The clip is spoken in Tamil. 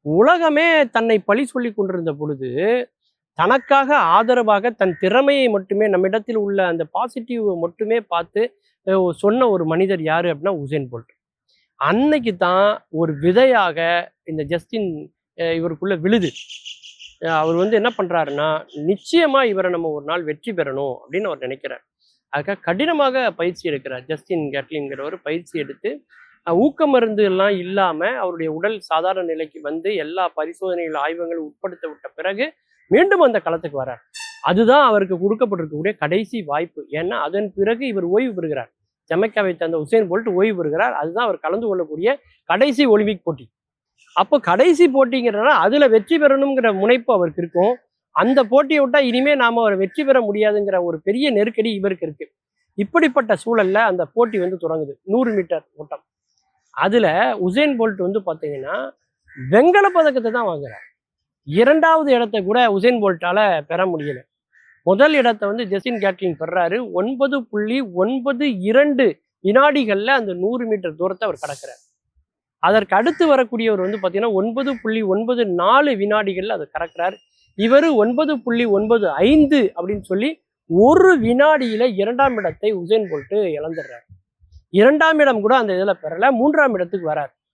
உலகமே தன்னை பழி சொல்லி கொண்டிருந்த பொழுது, தனக்காக ஆதரவாக தன் திறமையை மட்டுமே நம்மிடத்தில் உள்ள அந்த பாசிட்டிவ் மட்டுமே பார்த்து சொன்ன ஒரு மனிதர் யாரு அப்படின்னா உசேன் போல்ட். அன்னைக்கு தான் ஒரு விதையாக இந்த ஜஸ்டின் இவருக்குள்ள விழுது. அவர் வந்து என்ன பண்றாருன்னா, நிச்சயமா இவரை நம்ம ஒரு நாள் வெற்றி பெறணும் அப்படின்னு அவர் நினைக்கிறார். அதுக்காக கடினமாக பயிற்சி எடுக்கிறார். ஜஸ்டின் கேட்லின்கிறவர் பயிற்சி எடுத்து ஊக்க மருந்து எல்லாம் இல்லாம அவருடைய உடல் சாதாரண நிலைக்கு வந்து எல்லா பரிசோதனைகள் ஆய்வுகள் உட்படுத்த விட்ட பிறகு மீண்டும் அந்த களத்துக்கு வரார். அதுதான் அவருக்கு கொடுக்கப்பட்டிருக்கக்கூடிய கடைசி வாய்ப்பு. ஏன்னா அதன் பிறகு இவர் ஓய்வு பெறுகிறார். ஜமைக்காவை தந்த உசேன் போல்ட் ஓய்வு பெறுகிறார். அதுதான் அவர் கலந்து கொள்ளக்கூடிய கடைசி ஒலிம்பிக் போட்டி. அப்போ கடைசி போட்டிங்கிறனால அதுல வெற்றி பெறணுங்கிற முனைப்பு அவருக்கு இருக்கும். அந்த போட்டியை விட்டா இனிமே நாம அவரை வெற்றி பெற முடியாதுங்கிற ஒரு பெரிய நெருக்கடி இவருக்கு இருக்கு. இப்படிப்பட்ட சூழல்ல அந்த போட்டி வந்து தொடங்குது. 100 மீட்டர் ஓட்டம். அதுல உசேன் போல்ட் வந்து பாத்தீங்கன்னா வெண்கல பதக்கத்தை தான் வாங்குறார். 2வது இடத்தை கூட உசேன் போல்ட்டால பெற முடியல. முதல் இடத்தை வந்து ஜஸ்டின் கேட்லின் பெறாரு. 9.92 வினாடிகள்ல அந்த 100 மீட்டர் தூரத்தை அவர் கடக்கிறார். அதற்கு அடுத்து வரக்கூடியவர் வந்து பாத்தீங்கன்னா 9.94 வினாடிகள்ல அதை கடக்கிறார். இவர் 9.95 அப்படின்னு சொல்லி ஒரு வினாடியில 2ஆம் இடத்தை உசேன் போல்ட் இழந்துடுறார். 2ஆம் இடம் கூட அந்த இதுல பெறல. 3ஆம் இடத்துக்கு வரார்.